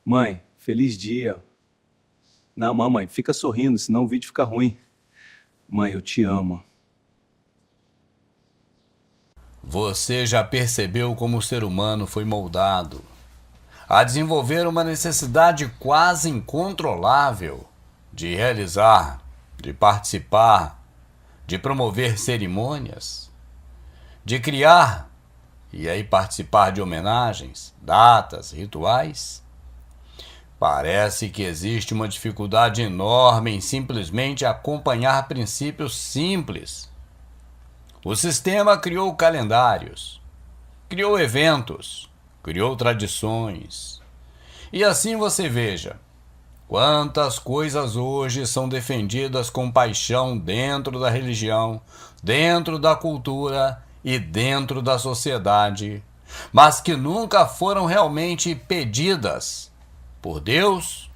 Mãe, feliz dia. Não, mamãe, fica sorrindo, senão o vídeo fica ruim. Mãe, eu te amo. Você já percebeu como o ser humano foi moldado a desenvolver uma necessidade quase incontrolável de realizar, de participar, de promover cerimônias, de criar e aí participar de homenagens, datas, rituais? Parece que existe uma dificuldade enorme em simplesmente acompanhar princípios simples. O sistema criou calendários, criou eventos, criou tradições. E assim você veja quantas coisas hoje são defendidas com paixão dentro da religião, dentro da cultura e dentro da sociedade, mas que nunca foram realmente pedidas por Deus,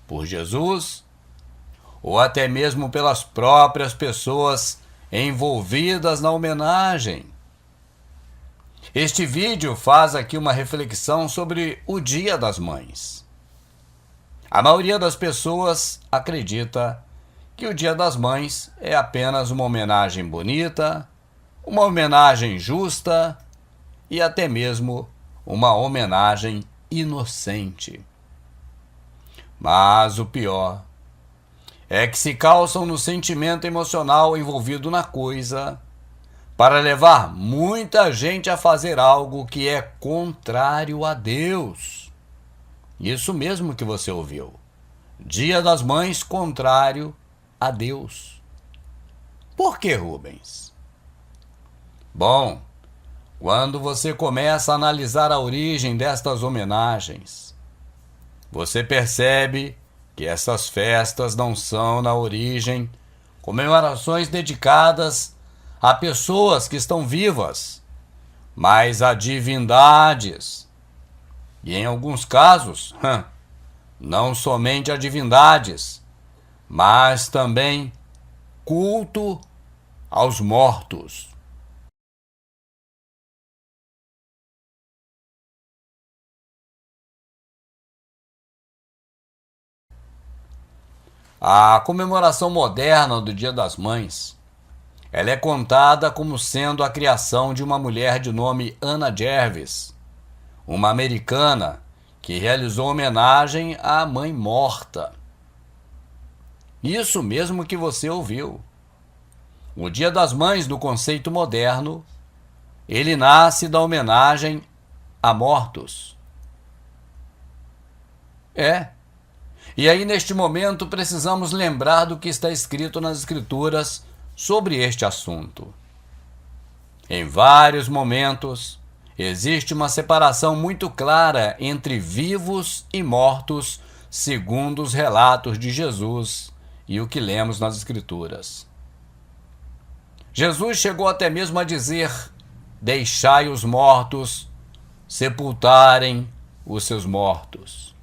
por Jesus ou até mesmo pelas próprias pessoas envolvidas na homenagem. Este vídeo faz aqui uma reflexão sobre o Dia das Mães. A maioria das pessoas acredita que o Dia das Mães é apenas uma homenagem bonita, uma homenagem justa e até mesmo uma homenagem inocente. Mas o pior é que se calçam no sentimento emocional envolvido na coisa para levar muita gente a fazer algo que é contrário a Deus. Isso mesmo que você ouviu. Dia das Mães contrário a Deus. Por que, Rubens? Bom, quando você começa a analisar a origem destas homenagens, você percebe que essas festas não são, na origem, comemorações dedicadas a pessoas que estão vivas, mas a divindades. E em alguns casos, não somente a divindades, mas também culto aos mortos. A comemoração moderna do Dia das Mães, ela é contada como sendo a criação de uma mulher de nome Anna Jarvis, uma americana que realizou homenagem à mãe morta. Isso mesmo que você ouviu. O Dia das Mães, no conceito moderno, ele nasce da homenagem a mortos. E aí neste momento precisamos lembrar do que está escrito nas Escrituras sobre este assunto. Em vários momentos, existe uma separação muito clara entre vivos e mortos, segundo os relatos de Jesus e o que lemos nas Escrituras. Jesus chegou até mesmo a dizer: deixai os mortos sepultarem os seus mortos.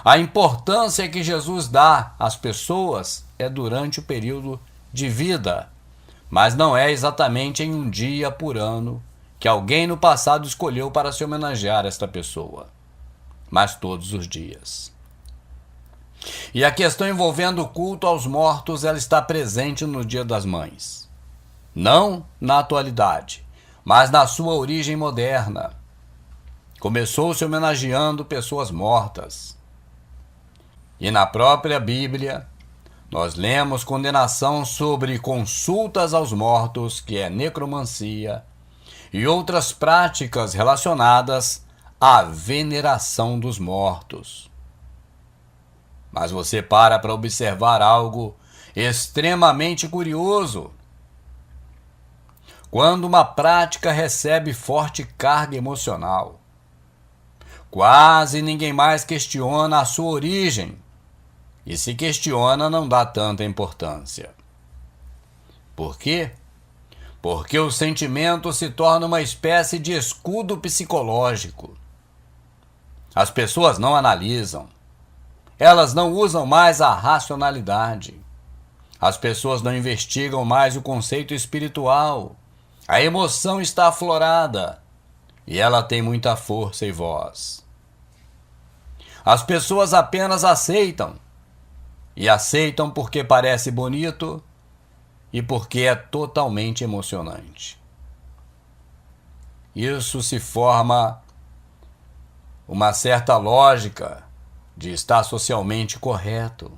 A importância que Jesus dá às pessoas é durante o período de vida, mas não é exatamente em um dia por ano que alguém no passado escolheu para se homenagear esta pessoa, mas todos os dias. E a questão envolvendo o culto aos mortos, ela está presente no Dia das Mães. Não na atualidade, mas na sua origem moderna. Começou-se homenageando pessoas mortas. E na própria Bíblia, nós lemos condenação sobre consultas aos mortos, que é necromancia, e outras práticas relacionadas à veneração dos mortos. Mas você para observar algo extremamente curioso. Quando uma prática recebe forte carga emocional, quase ninguém mais questiona a sua origem. E se questiona, não dá tanta importância. Por quê? Porque o sentimento se torna uma espécie de escudo psicológico. As pessoas não analisam. Elas não usam mais a racionalidade. As pessoas não investigam mais o conceito espiritual. A emoção está aflorada e ela tem muita força e voz. As pessoas apenas aceitam. E aceitam porque parece bonito e porque é totalmente emocionante. Isso se forma uma certa lógica de estar socialmente correto.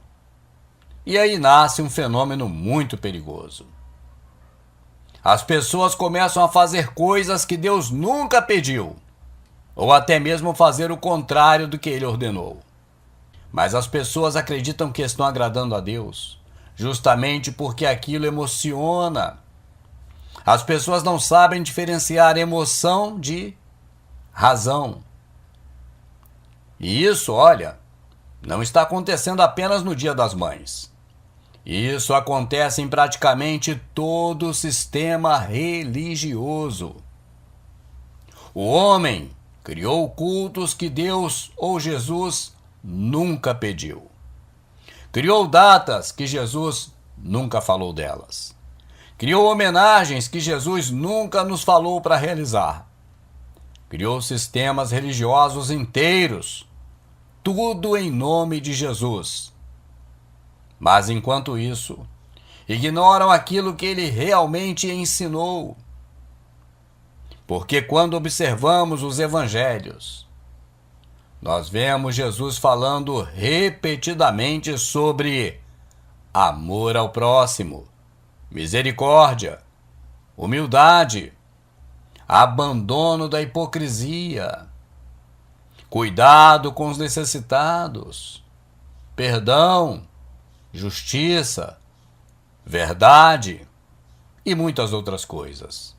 E aí nasce um fenômeno muito perigoso. As pessoas começam a fazer coisas que Deus nunca pediu, ou até mesmo fazer o contrário do que Ele ordenou. Mas as pessoas acreditam que estão agradando a Deus, justamente porque aquilo emociona. As pessoas não sabem diferenciar emoção de razão. E isso, olha, não está acontecendo apenas no Dia das Mães. Isso acontece em praticamente todo o sistema religioso. O homem criou cultos que Deus ou Jesus nunca pediu. Criou datas que Jesus nunca falou delas. Criou homenagens que Jesus nunca nos falou para realizar. Criou sistemas religiosos inteiros, tudo em nome de Jesus. Mas enquanto isso, ignoram aquilo que ele realmente ensinou. Porque quando observamos os evangelhos, nós vemos Jesus falando repetidamente sobre amor ao próximo, misericórdia, humildade, abandono da hipocrisia, cuidado com os necessitados, perdão, justiça, verdade e muitas outras coisas.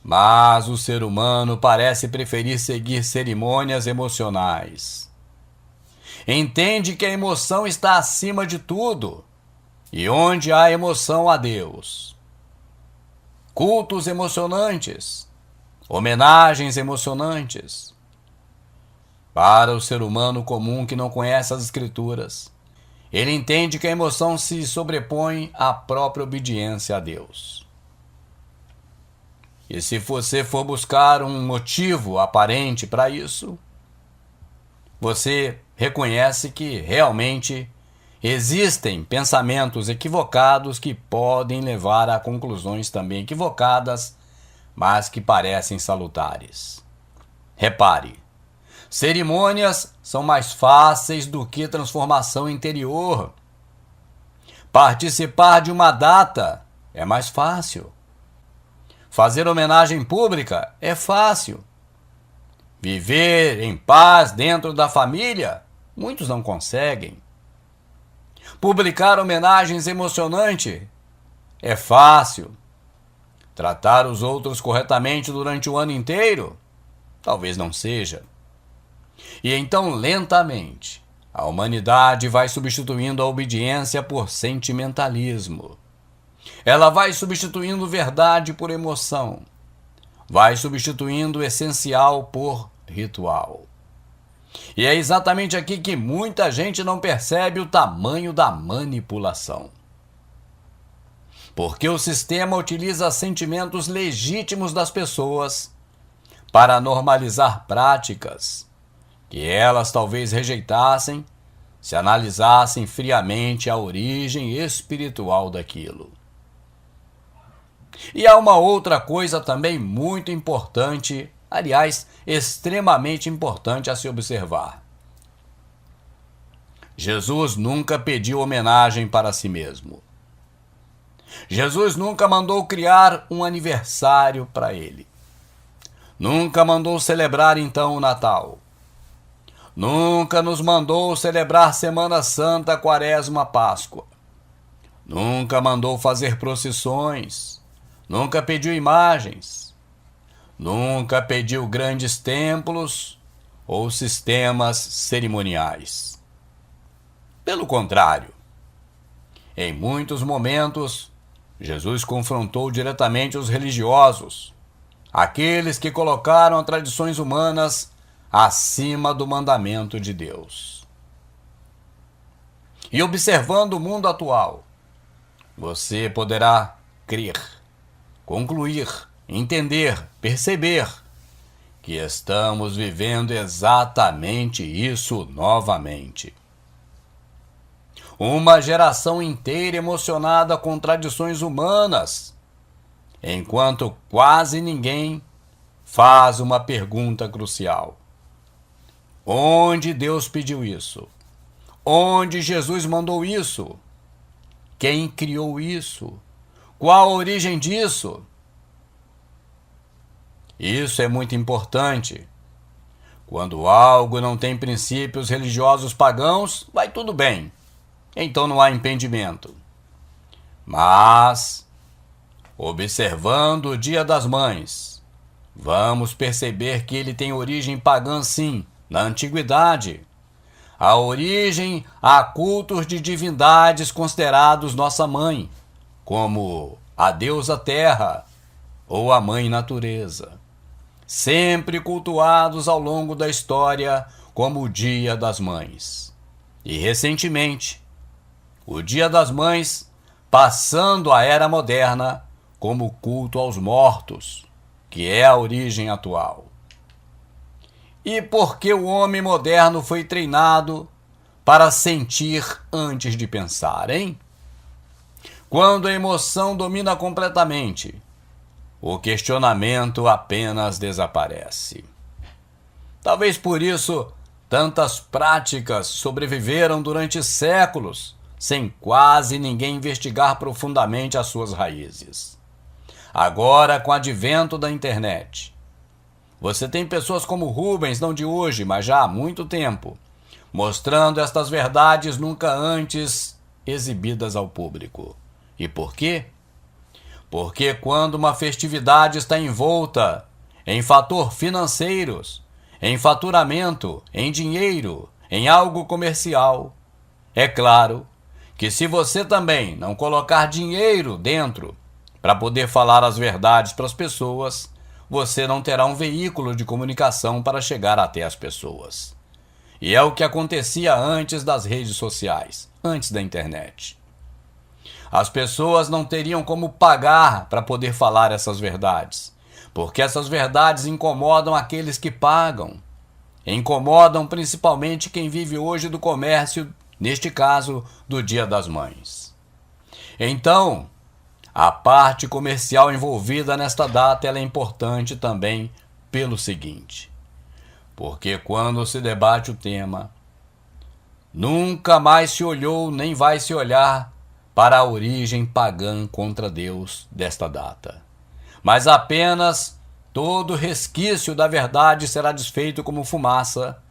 Mas o ser humano parece preferir seguir cerimônias emocionais. Entende que a emoção está acima de tudo, e onde há emoção há Deus. Cultos emocionantes, homenagens emocionantes. Para o ser humano comum que não conhece as Escrituras, ele entende que a emoção se sobrepõe à própria obediência a Deus. E se você for buscar um motivo aparente para isso, você reconhece que realmente existem pensamentos equivocados que podem levar a conclusões também equivocadas, mas que parecem salutares. Repare, cerimônias são mais fáceis do que transformação interior. Participar de uma data é mais fácil. Fazer homenagem pública é fácil. Viver em paz dentro da família, muitos não conseguem. Publicar homenagens emocionantes é fácil. Tratar os outros corretamente durante o ano inteiro, talvez não seja. E então, lentamente, a humanidade vai substituindo a obediência por sentimentalismo. Ela vai substituindo verdade por emoção. Vai substituindo o essencial por ritual. E é exatamente aqui que muita gente não percebe o tamanho da manipulação. Porque o sistema utiliza sentimentos legítimos das pessoas para normalizar práticas que elas talvez rejeitassem se analisassem friamente a origem espiritual daquilo. E há uma outra coisa também muito importante, aliás, extremamente importante a se observar. Jesus nunca pediu homenagem para si mesmo. Jesus nunca mandou criar um aniversário para ele. Nunca mandou celebrar então o Natal. Nunca nos mandou celebrar Semana Santa, Quaresma, Páscoa. Nunca mandou fazer procissões. Nunca pediu imagens. Nunca pediu grandes templos ou sistemas cerimoniais. Pelo contrário, em muitos momentos, Jesus confrontou diretamente os religiosos, aqueles que colocaram as tradições humanas acima do mandamento de Deus. E observando o mundo atual, você poderá crer, concluir, entender, perceber que estamos vivendo exatamente isso novamente. Uma geração inteira emocionada com tradições humanas, enquanto quase ninguém faz uma pergunta crucial: onde Deus pediu isso? Onde Jesus mandou isso? Quem criou isso? Qual a origem disso? Isso é muito importante. Quando algo não tem princípios religiosos pagãos, vai tudo bem. Então não há impedimento. Mas, observando o Dia das Mães, vamos perceber que ele tem origem pagã sim, na antiguidade. A origem a cultos de divindades considerados nossa mãe, como a deusa terra ou a mãe natureza, sempre cultuados ao longo da história como o Dia das Mães. E recentemente, o Dia das Mães passando à era moderna como culto aos mortos, que é a origem atual. E por que o homem moderno foi treinado para sentir antes de pensar, hein? Quando a emoção domina completamente, o questionamento apenas desaparece. Talvez por isso tantas práticas sobreviveram durante séculos, sem quase ninguém investigar profundamente as suas raízes. Agora, com o advento da internet, você tem pessoas como Rubens, não de hoje, mas já há muito tempo, mostrando estas verdades nunca antes exibidas ao público. E por quê? Porque quando uma festividade está envolta em fator financeiros, em faturamento, em dinheiro, em algo comercial, é claro que se você também não colocar dinheiro dentro para poder falar as verdades para as pessoas, você não terá um veículo de comunicação para chegar até as pessoas. E é o que acontecia antes das redes sociais, antes da internet. As pessoas não teriam como pagar para poder falar essas verdades, porque essas verdades incomodam aqueles que pagam. Incomodam principalmente quem vive hoje do comércio, neste caso, do Dia das Mães. Então, a parte comercial envolvida nesta data ela é importante também pelo seguinte: porque quando se debate o tema, nunca mais se olhou nem vai se olhar para a origem pagã contra Deus desta data, mas apenas todo resquício da verdade será desfeito como fumaça,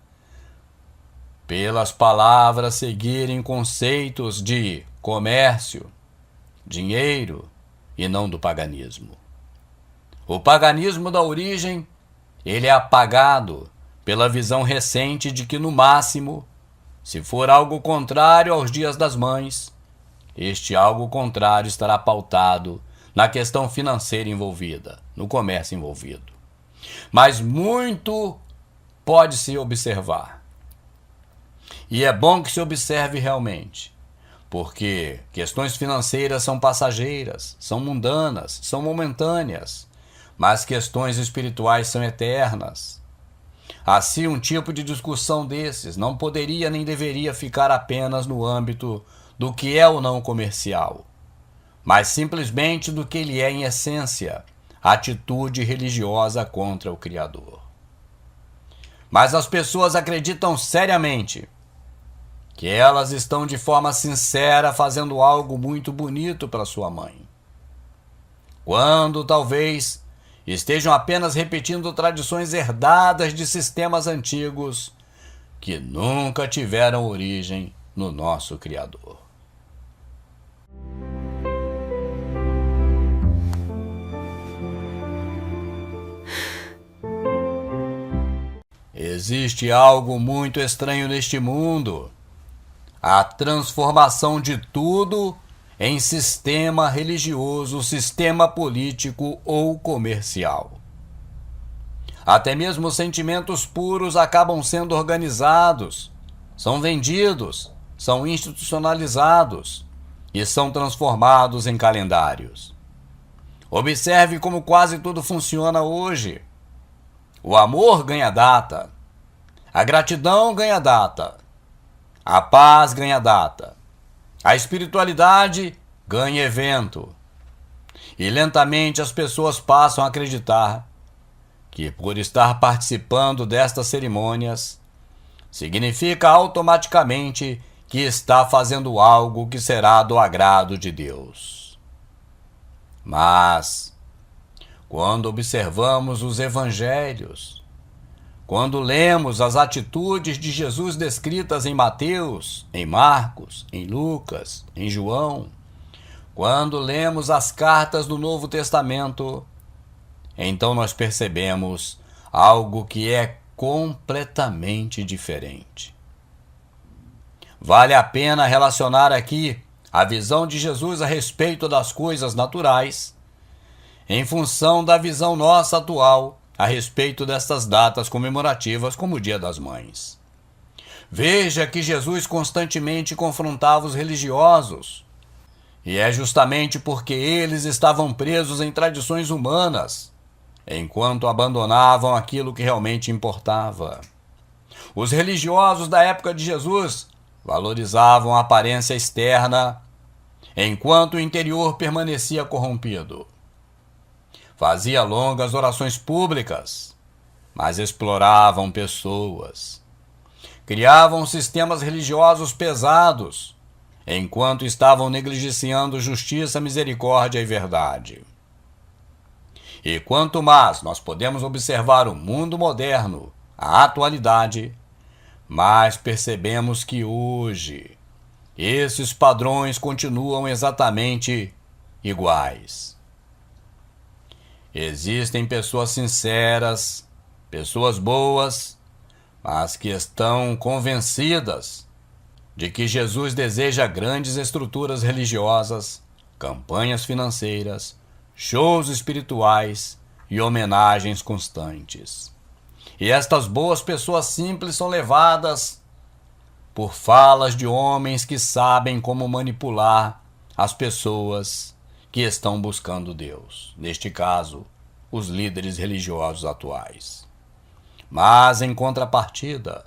pelas palavras seguirem conceitos de comércio, dinheiro e não do paganismo. O paganismo da origem, ele é apagado pela visão recente de que, no máximo, se for algo contrário aos Dias das Mães, este algo contrário estará pautado na questão financeira envolvida, no comércio envolvido. Mas muito pode-se observar. E é bom que se observe realmente, porque questões financeiras são passageiras, são mundanas, são momentâneas, mas questões espirituais são eternas. Assim, um tipo de discussão desses não poderia nem deveria ficar apenas no âmbito do que é ou não comercial, mas simplesmente do que ele é em essência, atitude religiosa contra o Criador. Mas as pessoas acreditam seriamente que elas estão de forma sincera fazendo algo muito bonito para sua mãe, quando talvez estejam apenas repetindo tradições herdadas de sistemas antigos que nunca tiveram origem no nosso Criador. Existe algo muito estranho neste mundo: a transformação de tudo em sistema religioso, sistema político ou comercial. Até mesmo os sentimentos puros acabam sendo organizados, são vendidos, são institucionalizados e são transformados em calendários. Observe como quase tudo funciona hoje. O amor ganha data. A gratidão ganha data. A paz ganha data. A espiritualidade ganha evento. E lentamente as pessoas passam a acreditar que, por estar participando destas cerimônias, significa automaticamente que está fazendo algo que será do agrado de Deus. Mas, quando observamos os evangelhos, quando lemos as atitudes de Jesus descritas em Mateus, em Marcos, em Lucas, em João, quando lemos as cartas do Novo Testamento, então nós percebemos algo que é completamente diferente. Vale a pena relacionar aqui a visão de Jesus a respeito das coisas naturais em função da visão nossa atual a respeito destas datas comemorativas como o Dia das Mães. Veja que Jesus constantemente confrontava os religiosos, e é justamente porque eles estavam presos em tradições humanas, enquanto abandonavam aquilo que realmente importava. Os religiosos da época de Jesus valorizavam a aparência externa, enquanto o interior permanecia corrompido. Fazia longas orações públicas, mas exploravam pessoas. Criavam sistemas religiosos pesados, enquanto estavam negligenciando justiça, misericórdia e verdade. E quanto mais nós podemos observar o mundo moderno, a atualidade, mais percebemos que hoje esses padrões continuam exatamente iguais. Existem pessoas sinceras, pessoas boas, mas que estão convencidas de que Jesus deseja grandes estruturas religiosas, campanhas financeiras, shows espirituais e homenagens constantes. E estas boas pessoas simples são levadas por falas de homens que sabem como manipular as pessoas que estão buscando Deus, neste caso, os líderes religiosos atuais. Mas, em contrapartida,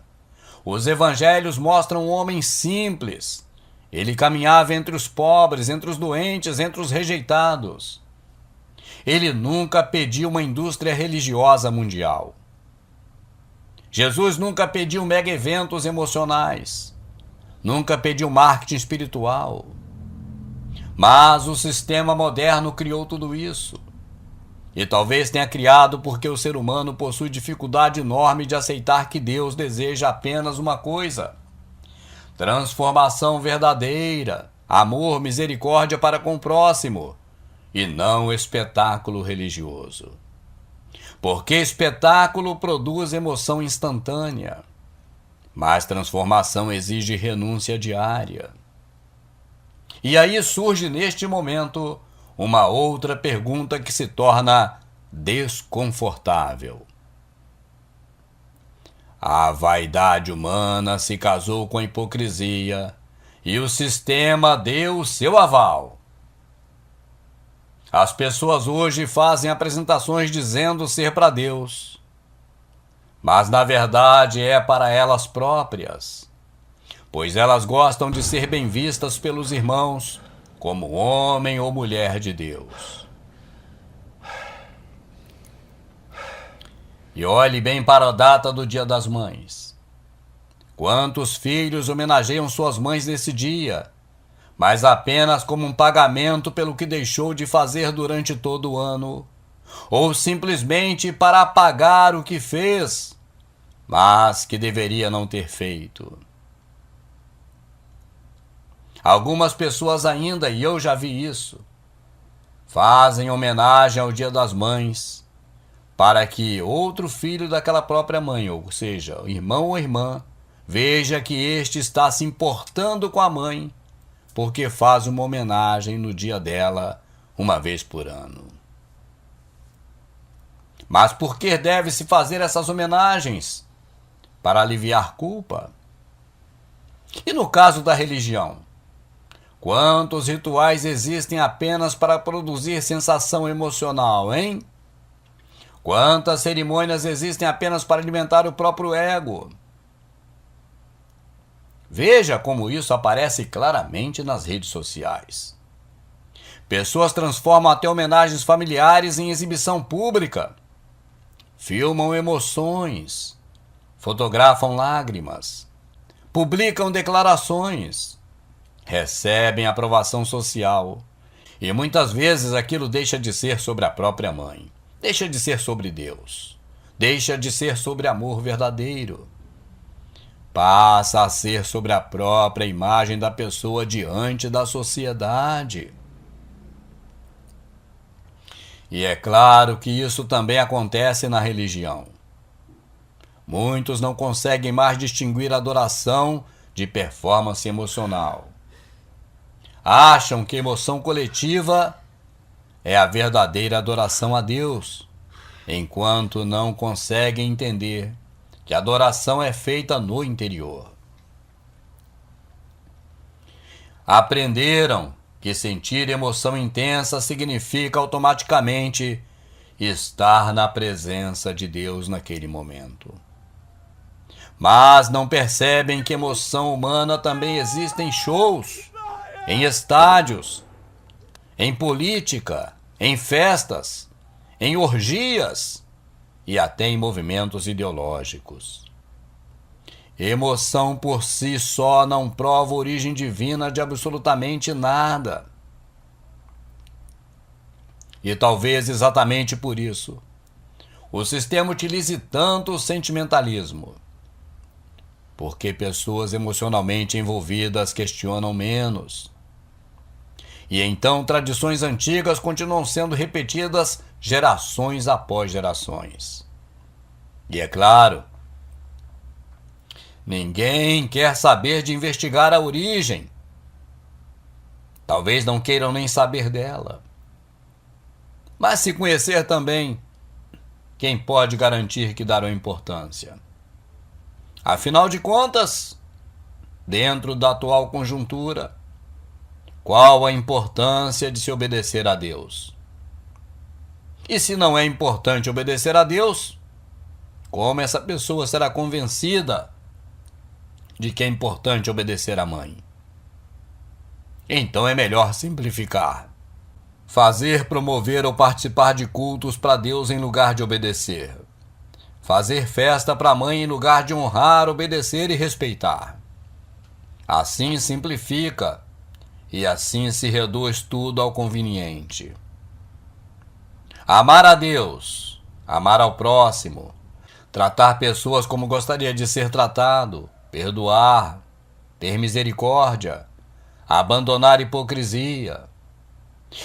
os evangelhos mostram um homem simples. Ele caminhava entre os pobres, entre os doentes, entre os rejeitados. Ele nunca pediu uma indústria religiosa mundial. Jesus nunca pediu mega eventos emocionais. Nunca pediu marketing espiritual. Mas o sistema moderno criou tudo isso. E talvez tenha criado porque o ser humano possui dificuldade enorme de aceitar que Deus deseja apenas uma coisa: transformação verdadeira, amor, misericórdia para com o próximo, e não espetáculo religioso. Porque espetáculo produz emoção instantânea, mas transformação exige renúncia diária. E aí surge neste momento uma outra pergunta que se torna desconfortável. A vaidade humana se casou com a hipocrisia e o sistema deu o seu aval. As pessoas hoje fazem apresentações dizendo ser para Deus, mas na verdade é para elas próprias, pois elas gostam de ser bem vistas pelos irmãos como homem ou mulher de Deus. E olhe bem para a data do Dia das Mães. Quantos filhos homenageiam suas mães nesse dia, mas apenas como um pagamento pelo que deixou de fazer durante todo o ano, ou simplesmente para apagar o que fez, mas que deveria não ter feito. Algumas pessoas ainda, e eu já vi isso, fazem homenagem ao Dia das Mães para que outro filho daquela própria mãe, ou seja, irmão ou irmã, veja que este está se importando com a mãe porque faz uma homenagem no dia dela uma vez por ano. Mas por que deve-se fazer essas homenagens? Para aliviar culpa? E no caso da religião? Quantos rituais existem apenas para produzir sensação emocional, hein? Quantas cerimônias existem apenas para alimentar o próprio ego? Veja como isso aparece claramente nas redes sociais. Pessoas transformam até homenagens familiares em exibição pública. Filmam emoções, fotografam lágrimas, publicam declarações, recebem aprovação social. E muitas vezes aquilo deixa de ser sobre a própria mãe, deixa de ser sobre Deus, deixa de ser sobre amor verdadeiro. Passa a ser sobre a própria imagem da pessoa diante da sociedade. E é claro que isso também acontece na religião. Muitos não conseguem mais distinguir adoração de performance emocional. Acham que emoção coletiva é a verdadeira adoração a Deus, enquanto não conseguem entender que a adoração é feita no interior. Aprenderam que sentir emoção intensa significa automaticamente estar na presença de Deus naquele momento. Mas não percebem que emoção humana também existe em shows, em estádios, em política, em festas, em orgias e até em movimentos ideológicos. Emoção por si só não prova origem divina de absolutamente nada. E talvez exatamente por isso, o sistema utilize tanto o sentimentalismo, porque pessoas emocionalmente envolvidas questionam menos. E então tradições antigas continuam sendo repetidas gerações após gerações. E é claro, ninguém quer saber de investigar a origem. Talvez não queiram nem saber dela. Mas se conhecer também, quem pode garantir que darão importância? Afinal de contas, dentro da atual conjuntura, qual a importância de se obedecer a Deus? E se não é importante obedecer a Deus, como essa pessoa será convencida de que é importante obedecer à mãe? Então é melhor simplificar. Fazer, promover ou participar de cultos para Deus em lugar de obedecer. Fazer festa para a mãe em lugar de honrar, obedecer e respeitar. Assim simplifica e assim se reduz tudo ao conveniente. Amar a Deus, amar ao próximo, tratar pessoas como gostaria de ser tratado, perdoar, ter misericórdia, abandonar hipocrisia.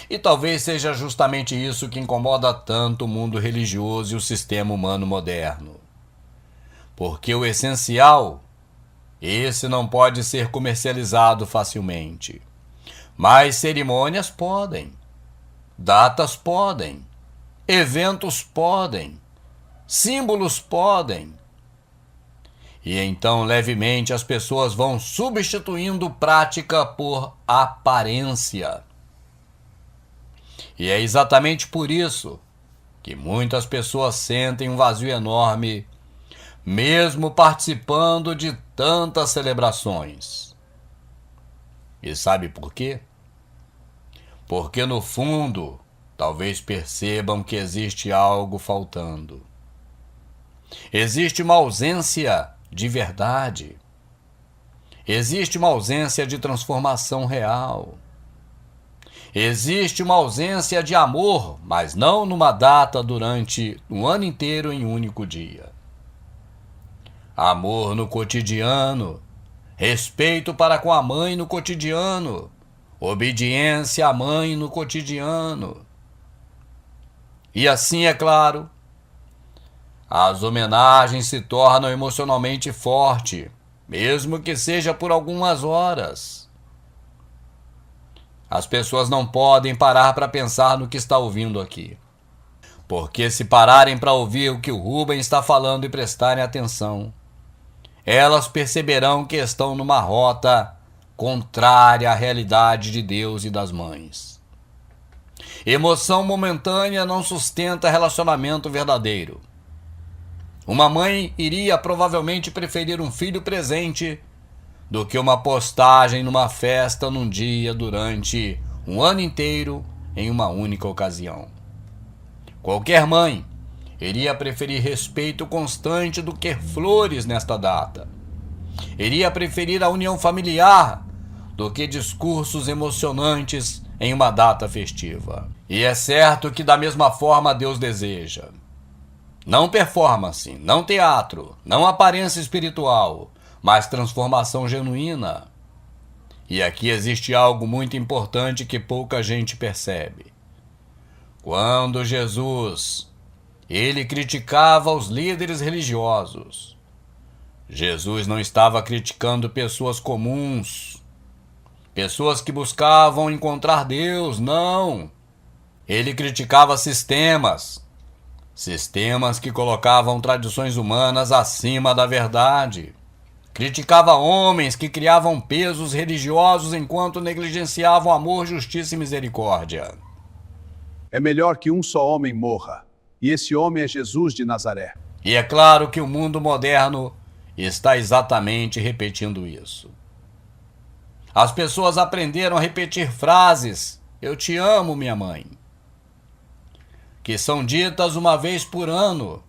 E talvez seja justamente isso que incomoda tanto o mundo religioso e o sistema humano moderno. Porque o essencial, esse não pode ser comercializado facilmente. Mas cerimônias podem, datas podem, eventos podem, símbolos podem. E então levemente as pessoas vão substituindo prática por aparência. E é exatamente por isso que muitas pessoas sentem um vazio enorme, mesmo participando de tantas celebrações. E sabe por quê? Porque no fundo, talvez percebam que existe algo faltando. Existe uma ausência de verdade. Existe uma ausência de transformação real. Existe uma ausência de amor, mas não numa data durante um ano inteiro em um único dia. Amor no cotidiano, respeito para com a mãe no cotidiano, obediência à mãe no cotidiano. E assim, é claro, as homenagens se tornam emocionalmente fortes, mesmo que seja por algumas horas. As pessoas não podem parar para pensar no que está ouvindo aqui. Porque se pararem para ouvir o que o Rubem está falando e prestarem atenção, elas perceberão que estão numa rota contrária à realidade de Deus e das mães. Emoção momentânea não sustenta relacionamento verdadeiro. Uma mãe iria provavelmente preferir um filho presente do que uma postagem numa festa num dia durante um ano inteiro em uma única ocasião. Qualquer mãe iria preferir respeito constante do que flores nesta data. Iria preferir a união familiar do que discursos emocionantes em uma data festiva. E é certo que da mesma forma Deus deseja. Não performance, não teatro, não aparência espiritual, mas transformação genuína. E aqui existe algo muito importante que pouca gente percebe. Quando Jesus, ele criticava os líderes religiosos, Jesus não estava criticando pessoas comuns, pessoas que buscavam encontrar Deus, não. Ele criticava sistemas que colocavam tradições humanas acima da verdade. Criticava homens que criavam pesos religiosos enquanto negligenciavam amor, justiça e misericórdia. É melhor que um só homem morra, e esse homem é Jesus de Nazaré. E é claro que o mundo moderno está exatamente repetindo isso. As pessoas aprenderam a repetir frases, eu te amo, minha mãe, que são ditas uma vez por ano,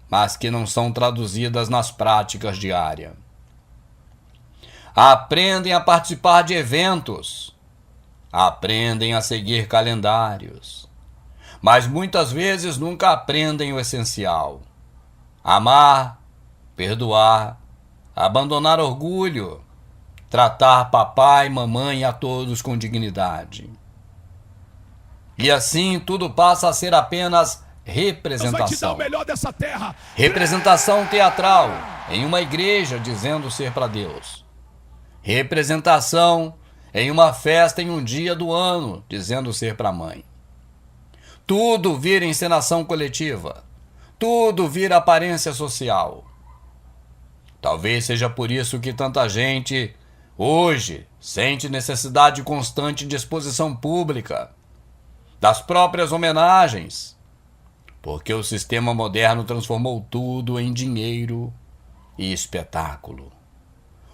mas que não são traduzidas nas práticas diárias. Aprendem a participar de eventos, aprendem a seguir calendários, mas muitas vezes nunca aprendem o essencial: amar, perdoar, abandonar orgulho, tratar papai, mamãe e a todos com dignidade. E assim tudo passa a ser apenas representação. Representação teatral em uma igreja dizendo ser para Deus. Representação em uma festa em um dia do ano dizendo ser para a mãe. Tudo vira encenação coletiva. Tudo vira aparência social. Talvez seja por isso que tanta gente hoje sente necessidade constante de exposição pública, das próprias homenagens, porque o sistema moderno transformou tudo em dinheiro e espetáculo.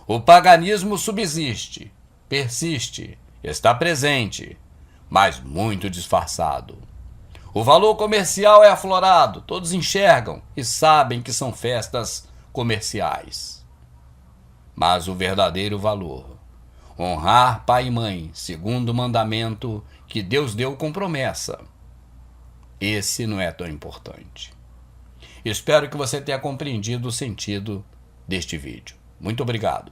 O paganismo subsiste, persiste, está presente, mas muito disfarçado. O valor comercial é aflorado, todos enxergam e sabem que são festas comerciais. Mas o verdadeiro valor, honrar pai e mãe, segundo o mandamento que Deus deu com promessa, esse não é tão importante. Espero que você tenha compreendido o sentido deste vídeo. Muito obrigado.